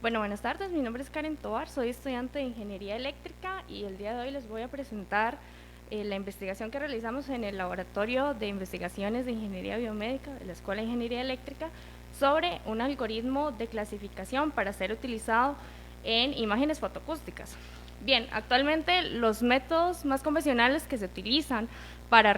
Bueno, buenas tardes, mi nombre es Karen Tovar, soy estudiante de Ingeniería Eléctrica y el día de hoy les voy a presentar la investigación que realizamos en el Laboratorio de Investigaciones de Ingeniería Biomédica de la Escuela de Ingeniería Eléctrica sobre un algoritmo de clasificación para ser utilizado en imágenes fotoacústicas. Bien, actualmente los métodos más convencionales que se utilizan para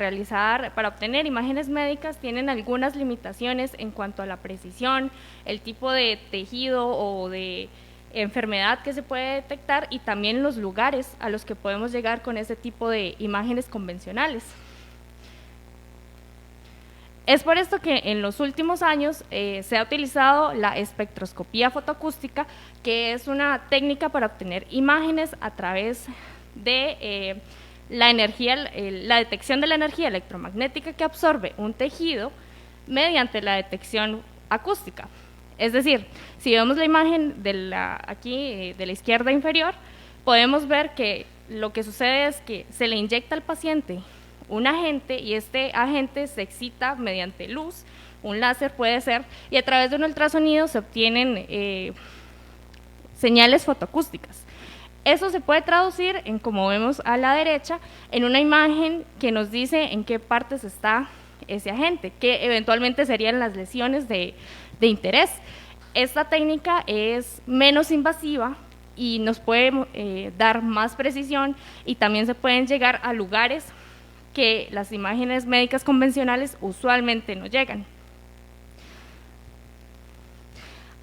obtener imágenes médicas tienen algunas limitaciones en cuanto a la precisión, el tipo de tejido o de enfermedad que se puede detectar y también los lugares a los que podemos llegar con ese tipo de imágenes convencionales. Es por esto que en los últimos años se ha utilizado la espectroscopía fotoacústica, que es una técnica para obtener imágenes a través de la detección de la energía electromagnética que absorbe un tejido mediante la detección acústica. Es decir, si vemos la imagen aquí de la izquierda inferior, podemos ver que lo que sucede es que se le inyecta al paciente un agente y este agente se excita mediante luz, un láser puede ser, y a través de un ultrasonido se obtienen señales fotoacústicas. Eso se puede traducir en, como vemos a la derecha, en una imagen que nos dice en qué partes está ese agente, que eventualmente serían las lesiones de interés. Esta técnica es menos invasiva y nos puede dar más precisión y también se pueden llegar a lugares que las imágenes médicas convencionales usualmente no llegan.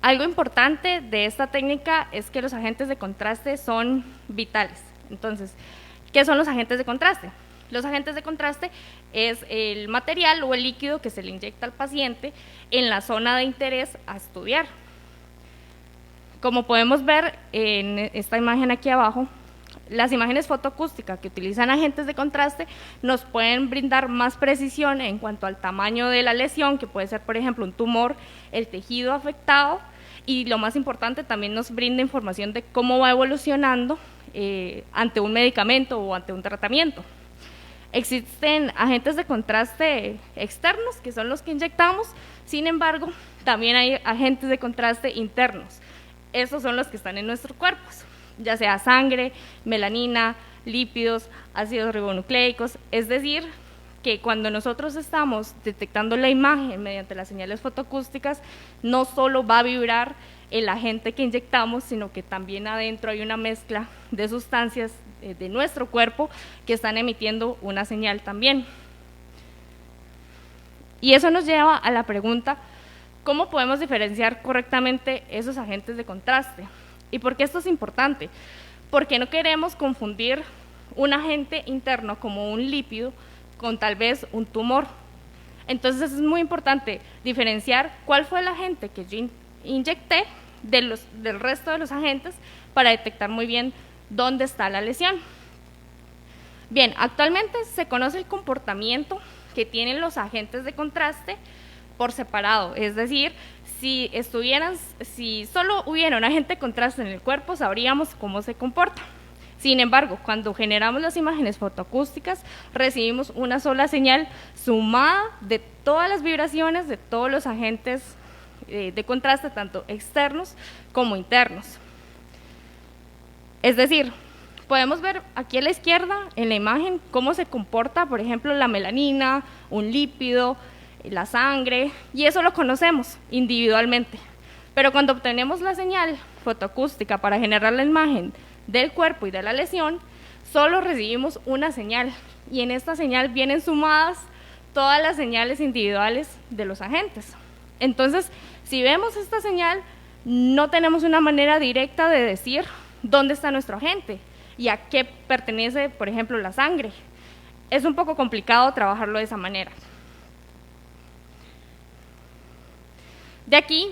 Algo importante de esta técnica es que los agentes de contraste son vitales. Entonces, ¿qué son los agentes de contraste? Los agentes de contraste es el material o el líquido que se le inyecta al paciente en la zona de interés a estudiar. Como podemos ver en esta imagen aquí abajo, las imágenes fotoacústicas que utilizan agentes de contraste nos pueden brindar más precisión en cuanto al tamaño de la lesión, que puede ser, por ejemplo, un tumor, el tejido afectado, y lo más importante, también nos brinda información de cómo va evolucionando ante un medicamento o ante un tratamiento. Existen agentes de contraste externos, que son los que inyectamos, sin embargo, también hay agentes de contraste internos. Esos son los que están en nuestros cuerpos, ya sea sangre, melanina, lípidos, ácidos ribonucleicos, es decir, que cuando nosotros estamos detectando la imagen mediante las señales fotoacústicas, no solo va a vibrar el agente que inyectamos, sino que también adentro hay una mezcla de sustancias de nuestro cuerpo que están emitiendo una señal también. Y eso nos lleva a la pregunta, ¿cómo podemos diferenciar correctamente esos agentes de contraste? ¿Y por qué esto es importante? Porque no queremos confundir un agente interno como un lípido con tal vez un tumor. Entonces es muy importante diferenciar cuál fue el agente que yo inyecté del resto de los agentes para detectar muy bien dónde está la lesión. Bien, actualmente se conoce el comportamiento que tienen los agentes de contraste por separado, es decir, si solo hubiera un agente de contraste en el cuerpo, sabríamos cómo se comporta. Sin embargo, cuando generamos las imágenes fotoacústicas, recibimos una sola señal sumada de todas las vibraciones de todos los agentes de contraste, tanto externos como internos. Es decir, podemos ver aquí a la izquierda en la imagen cómo se comporta, por ejemplo, la melanina, un lípido, la sangre, y eso lo conocemos individualmente. Pero cuando obtenemos la señal fotoacústica para generar la imagen del cuerpo y de la lesión, solo recibimos una señal, y en esta señal vienen sumadas todas las señales individuales de los agentes. Entonces, si vemos esta señal, no tenemos una manera directa de decir dónde está nuestro agente y a qué pertenece, por ejemplo, la sangre. Es un poco complicado trabajarlo de esa manera. De aquí,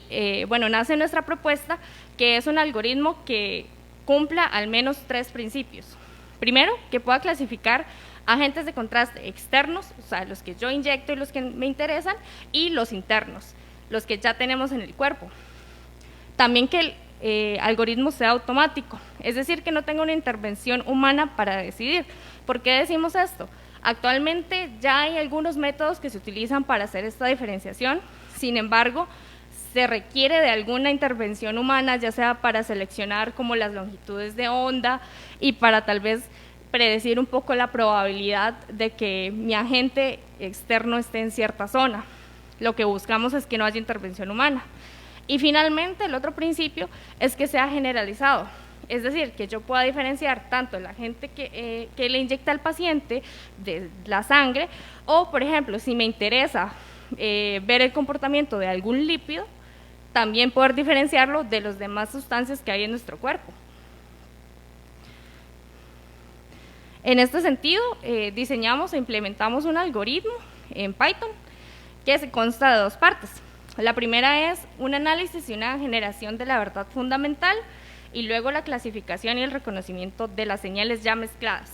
nace nuestra propuesta, que es un algoritmo que cumpla al menos 3 principios. Primero, que pueda clasificar agentes de contraste externos, o sea, los que yo inyecto y los que me interesan, y los internos, los que ya tenemos en el cuerpo. También que el algoritmo sea automático, es decir, que no tenga una intervención humana para decidir. ¿Por qué decimos esto? Actualmente ya hay algunos métodos que se utilizan para hacer esta diferenciación, sin embargo, se requiere de alguna intervención humana, ya sea para seleccionar como las longitudes de onda y para tal vez predecir un poco la probabilidad de que mi agente externo esté en cierta zona. Lo que buscamos es que no haya intervención humana. Y finalmente, el otro principio es que sea generalizado, es decir, que yo pueda diferenciar tanto el agente que le inyecta al paciente de la sangre, o por ejemplo, si me interesa ver el comportamiento de algún lípido, también poder diferenciarlo de las demás sustancias que hay en nuestro cuerpo. En este sentido, diseñamos e implementamos un algoritmo en Python que se consta de dos partes. La primera es un análisis y una generación de la verdad fundamental, y luego la clasificación y el reconocimiento de las señales ya mezcladas.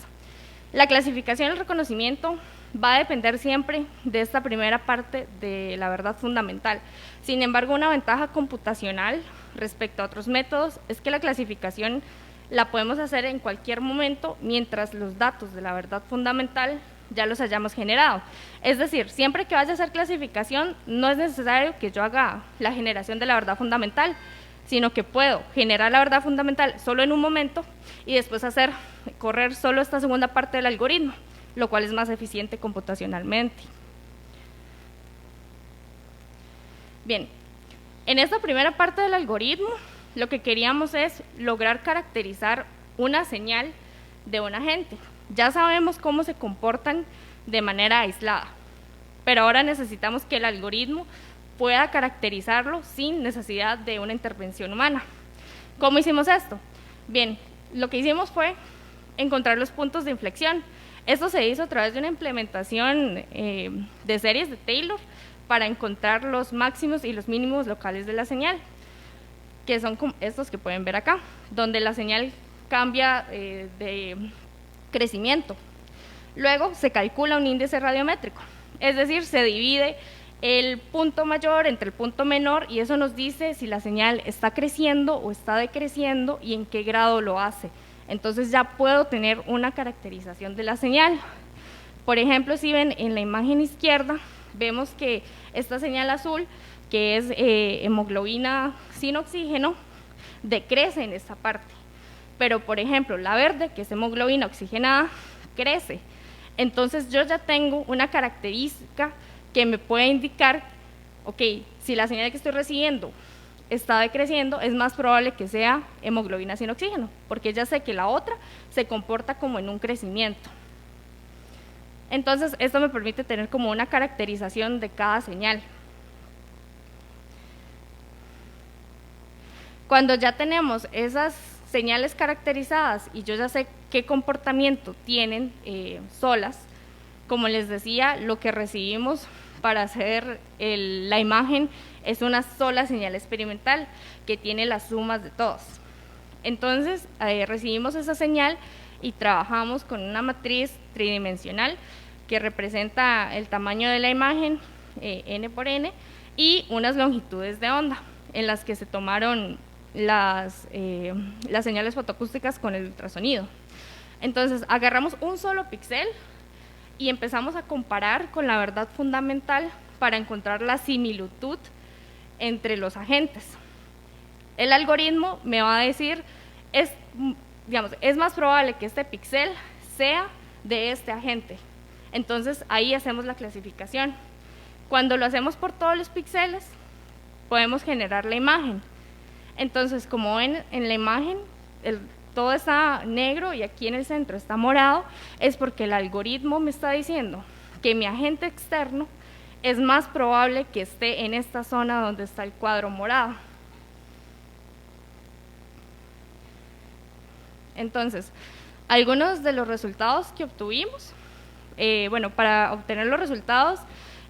La clasificación y el reconocimiento va a depender siempre de esta primera parte de la verdad fundamental. Sin embargo, una ventaja computacional respecto a otros métodos es que la clasificación la podemos hacer en cualquier momento mientras los datos de la verdad fundamental ya los hayamos generado. Es decir, siempre que vaya a hacer clasificación, no es necesario que yo haga la generación de la verdad fundamental, sino que puedo generar la verdad fundamental solo en un momento y después correr solo esta segunda parte del algoritmo, lo cual es más eficiente computacionalmente. Bien, en esta primera parte del algoritmo, lo que queríamos es lograr caracterizar una señal de un agente. Ya sabemos cómo se comportan de manera aislada, pero ahora necesitamos que el algoritmo pueda caracterizarlo sin necesidad de una intervención humana. ¿Cómo hicimos esto? Bien, lo que hicimos fue encontrar los puntos de inflexión. Esto se hizo a través de una implementación de series de Taylor para encontrar los máximos y los mínimos locales de la señal, que son estos que pueden ver acá, donde la señal cambia de crecimiento. Luego se calcula un índice radiométrico, es decir, se divide el punto mayor entre el punto menor, y eso nos dice si la señal está creciendo o está decreciendo y en qué grado lo hace. Entonces ya puedo tener una caracterización de la señal. Por ejemplo, si ven en la imagen izquierda, vemos que esta señal azul, que es hemoglobina sin oxígeno, decrece en esta parte. Pero, por ejemplo, la verde, que es hemoglobina oxigenada, crece. Entonces yo ya tengo una característica que me puede indicar, ok, si la señal que estoy recibiendo está decreciendo, es más probable que sea hemoglobina sin oxígeno, porque ya sé que la otra se comporta como en un crecimiento. Entonces, esto me permite tener como una caracterización de cada señal. Cuando ya tenemos esas señales caracterizadas y yo ya sé qué comportamiento tienen solas, como les decía, lo que recibimos para hacer la imagen es una sola señal experimental que tiene las sumas de todos. Entonces, recibimos esa señal y trabajamos con una matriz tridimensional que representa el tamaño de la imagen, n por n, y unas longitudes de onda en las que se tomaron las señales fotoacústicas con el ultrasonido. Entonces, agarramos un solo píxel y empezamos a comparar con la verdad fundamental para encontrar la similitud entre los agentes. El algoritmo me va a decir, es más probable que este píxel sea de este agente. Entonces, ahí hacemos la clasificación. Cuando lo hacemos por todos los píxeles, podemos generar la imagen. Entonces, como ven en la imagen, todo está negro y aquí en el centro está morado, es porque el algoritmo me está diciendo que mi agente externo es más probable que esté en esta zona donde está el cuadro morado. Entonces, algunos de los resultados que obtuvimos, para obtener los resultados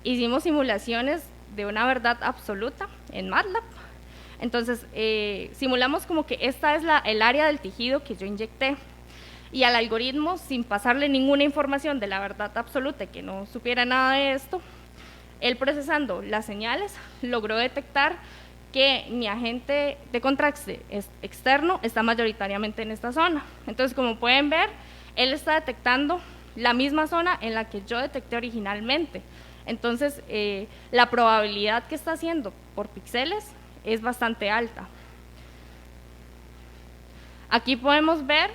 hicimos simulaciones de una verdad absoluta en MATLAB. Entonces, simulamos como que esta es el área del tejido que yo inyecté, y al algoritmo, sin pasarle ninguna información de la verdad absoluta, que no supiera nada de esto, él procesando las señales logró detectar que mi agente de contraste externo está mayoritariamente en esta zona. Entonces, como pueden ver, él está detectando la misma zona en la que yo detecté originalmente. Entonces, la probabilidad que está haciendo por píxeles es bastante alta. Aquí podemos ver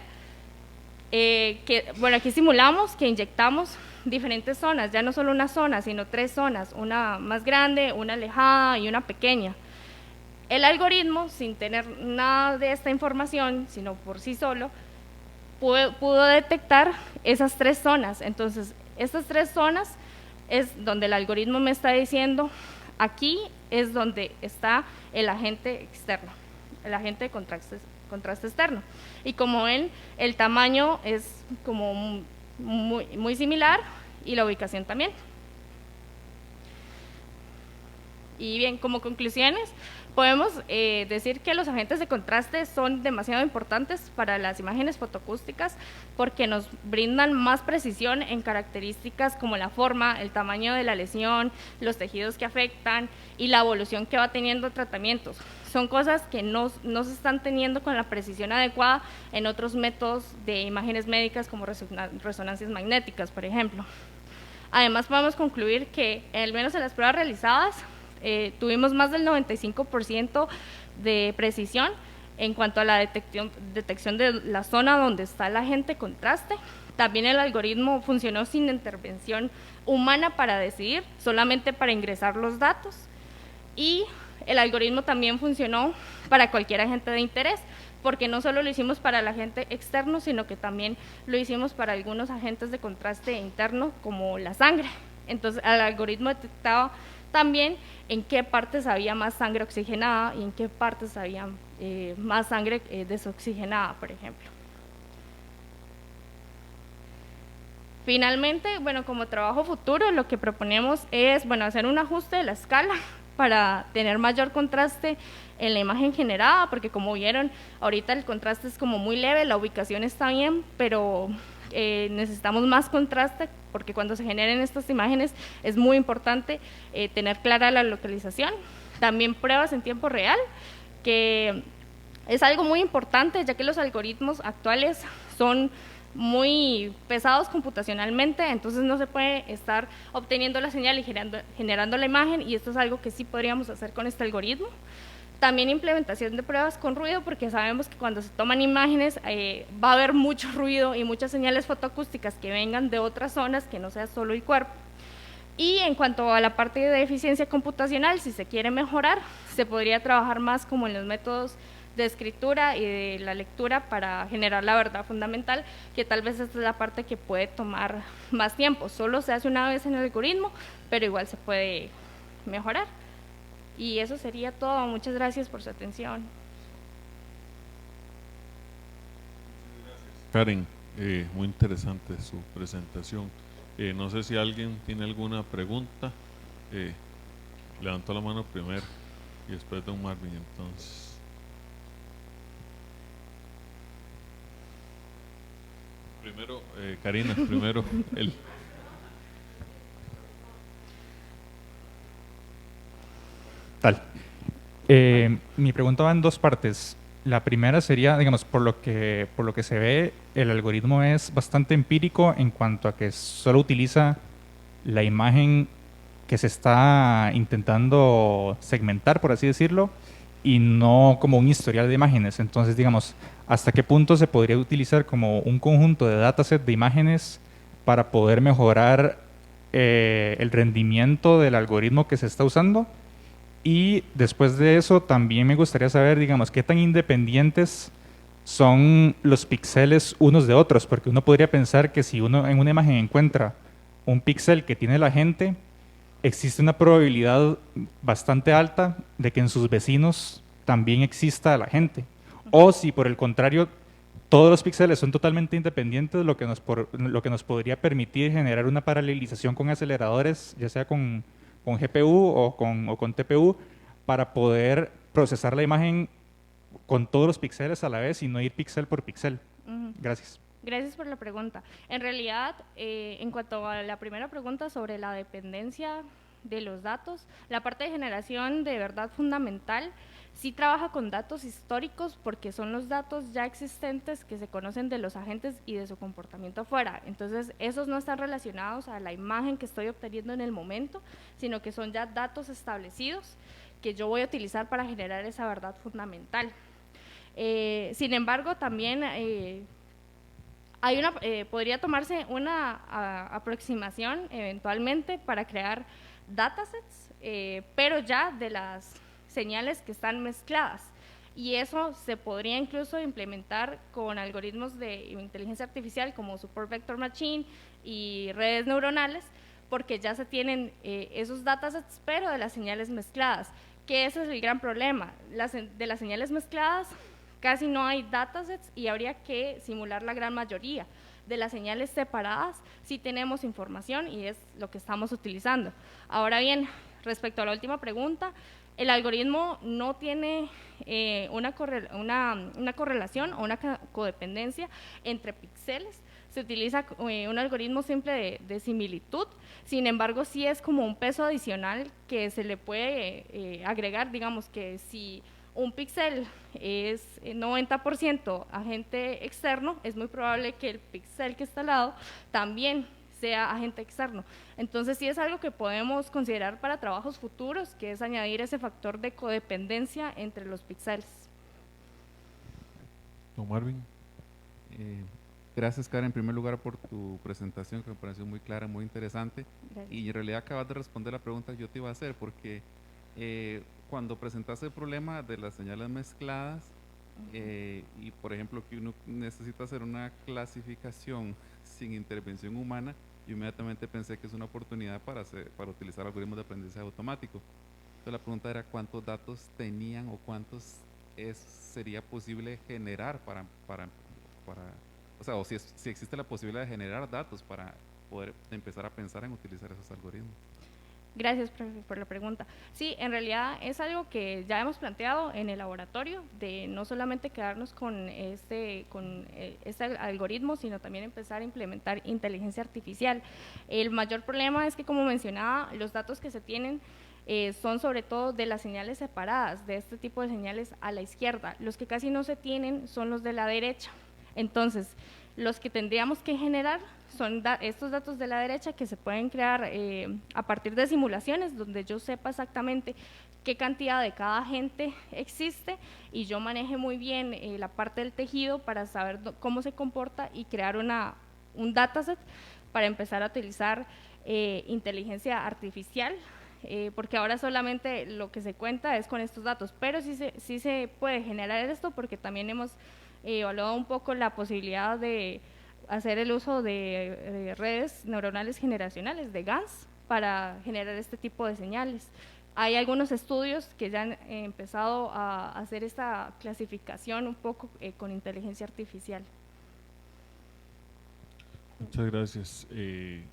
bueno, aquí simulamos que inyectamos diferentes zonas, ya no solo una zona, sino 3 zonas, una más grande, una alejada y una pequeña. El algoritmo, sin tener nada de esta información, sino por sí solo, pudo detectar esas 3 zonas. Entonces, estas 3 zonas es donde el algoritmo me está diciendo, aquí es donde está el agente externo, el agente de contraste externo. Y como ven, el tamaño es como muy similar y la ubicación también. Y bien, como conclusiones, podemos decir que los agentes de contraste son demasiado importantes para las imágenes fotoacústicas porque nos brindan más precisión en características como la forma, el tamaño de la lesión, los tejidos que afectan y la evolución que va teniendo tratamientos. Son cosas que no se están teniendo con la precisión adecuada en otros métodos de imágenes médicas como resonancias magnéticas, por ejemplo. Además, podemos concluir que, al menos en las pruebas realizadas, tuvimos más del 95% de precisión en cuanto a la detección de la zona donde está el agente contraste. También el algoritmo funcionó sin intervención humana para decidir, solamente para ingresar los datos. Y el algoritmo también funcionó para cualquier agente de interés, porque no solo lo hicimos para el agente externo, sino que también lo hicimos para algunos agentes de contraste interno, como la sangre. Entonces, el algoritmo detectaba también en qué partes había más sangre oxigenada y en qué partes había más sangre desoxigenada, por ejemplo. Finalmente, bueno, como trabajo futuro, lo que proponemos es, bueno, hacer un ajuste de la escala para tener mayor contraste en la imagen generada, porque como vieron, ahorita el contraste es como muy leve, la ubicación está bien, pero necesitamos más contraste, porque cuando se generen estas imágenes es muy importante tener clara la localización. También pruebas en tiempo real, que es algo muy importante, ya que los algoritmos actuales son muy pesados computacionalmente, entonces no se puede estar obteniendo la señal y generando la imagen, y esto es algo que sí podríamos hacer con este algoritmo. También implementación de pruebas con ruido, porque sabemos que cuando se toman imágenes va a haber mucho ruido y muchas señales fotoacústicas que vengan de otras zonas, que no sea solo el cuerpo. Y en cuanto a la parte de eficiencia computacional, si se quiere mejorar, se podría trabajar más como en los métodos de escritura y de la lectura para generar la verdad fundamental, que tal vez esta es la parte que puede tomar más tiempo. Solo se hace una vez en el algoritmo, pero igual se puede mejorar. Y eso sería todo. Muchas gracias por su atención. Karen, muy interesante su presentación. No sé si alguien tiene alguna pregunta. Levanto la mano primero y después don Marvin, entonces. Primero, Karina, primero él. Tal. Mi pregunta va en 2 partes. La primera sería, digamos, por lo que se ve, el algoritmo es bastante empírico en cuanto a que solo utiliza la imagen que se está intentando segmentar, por así decirlo, y no como un historial de imágenes. Entonces, digamos, ¿hasta qué punto se podría utilizar como un conjunto de dataset de imágenes para poder mejorar el rendimiento del algoritmo que se está usando? Y después de eso también me gustaría saber, digamos, qué tan independientes son los píxeles unos de otros, porque uno podría pensar que si uno en una imagen encuentra un píxel que tiene la gente, existe una probabilidad bastante alta de que en sus vecinos también exista la gente. O si por el contrario todos los píxeles son totalmente independientes, lo que nos podría permitir generar una paralelización con aceleradores, ya sea con GPU o con TPU, para poder procesar la imagen con todos los píxeles a la vez y no ir píxel por píxel. Gracias. Gracias por la pregunta. En realidad, en cuanto a la primera pregunta sobre la dependencia de los datos, la parte de generación de verdad fundamental sí trabaja con datos históricos, porque son los datos ya existentes que se conocen de los agentes y de su comportamiento afuera. Entonces, esos no están relacionados a la imagen que estoy obteniendo en el momento, sino que son ya datos establecidos que yo voy a utilizar para generar esa verdad fundamental. Sin embargo, también podría tomarse una aproximación eventualmente para crear datasets, pero ya de las señales que están mezcladas. Y eso se podría incluso implementar con algoritmos de inteligencia artificial como Support Vector Machine y redes neuronales, porque ya se tienen esos datasets, pero de las señales mezcladas, que ese es el gran problema. De las señales mezcladas casi no hay datasets y habría que simular la gran mayoría. De las señales separadas sí tenemos información y es lo que estamos utilizando. Ahora bien, respecto a la última pregunta, el algoritmo no tiene una correlación o una codependencia entre píxeles. Se utiliza un algoritmo simple de similitud, sin embargo sí es como un peso adicional que se le puede agregar, digamos que si un píxel es 90% agente externo, es muy probable que el píxel que está al lado también sea agente externo. Entonces sí es algo que podemos considerar para trabajos futuros, que es añadir ese factor de codependencia entre los píxeles. Don Marvin. Gracias, Karen, en primer lugar por tu presentación, que me pareció muy clara, muy interesante. Gracias. Y en realidad acabas de responder la pregunta que yo te iba a hacer, porque cuando presentaste el problema de las señales mezcladas, y por ejemplo que uno necesita hacer una clasificación sin intervención humana, yo inmediatamente pensé que es una oportunidad para utilizar algoritmos de aprendizaje automático. Entonces la pregunta era cuántos datos tenían o cuántos sería posible generar o sea, o si existe la posibilidad de generar datos para poder empezar a pensar en utilizar esos algoritmos. Gracias, profe, por la pregunta. Sí, en realidad es algo que ya hemos planteado en el laboratorio, de no solamente quedarnos con este algoritmo, sino también empezar a implementar inteligencia artificial. El mayor problema es que, como mencionaba, los datos que se tienen son sobre todo de las señales separadas, de este tipo de señales a la izquierda. Los que casi no se tienen son los de la derecha. Entonces, los que tendríamos que generar son estos datos de la derecha, que se pueden crear a partir de simulaciones donde yo sepa exactamente qué cantidad de cada agente existe y yo maneje muy bien la parte del tejido para saber cómo se comporta y crear un dataset para empezar a utilizar inteligencia artificial, porque ahora solamente lo que se cuenta es con estos datos, pero sí se puede generar esto, porque también hemos evaluado un poco la posibilidad de hacer el uso de redes neuronales generacionales, de GANs, para generar este tipo de señales. Hay algunos estudios que ya han empezado a hacer esta clasificación un poco con inteligencia artificial. Muchas gracias.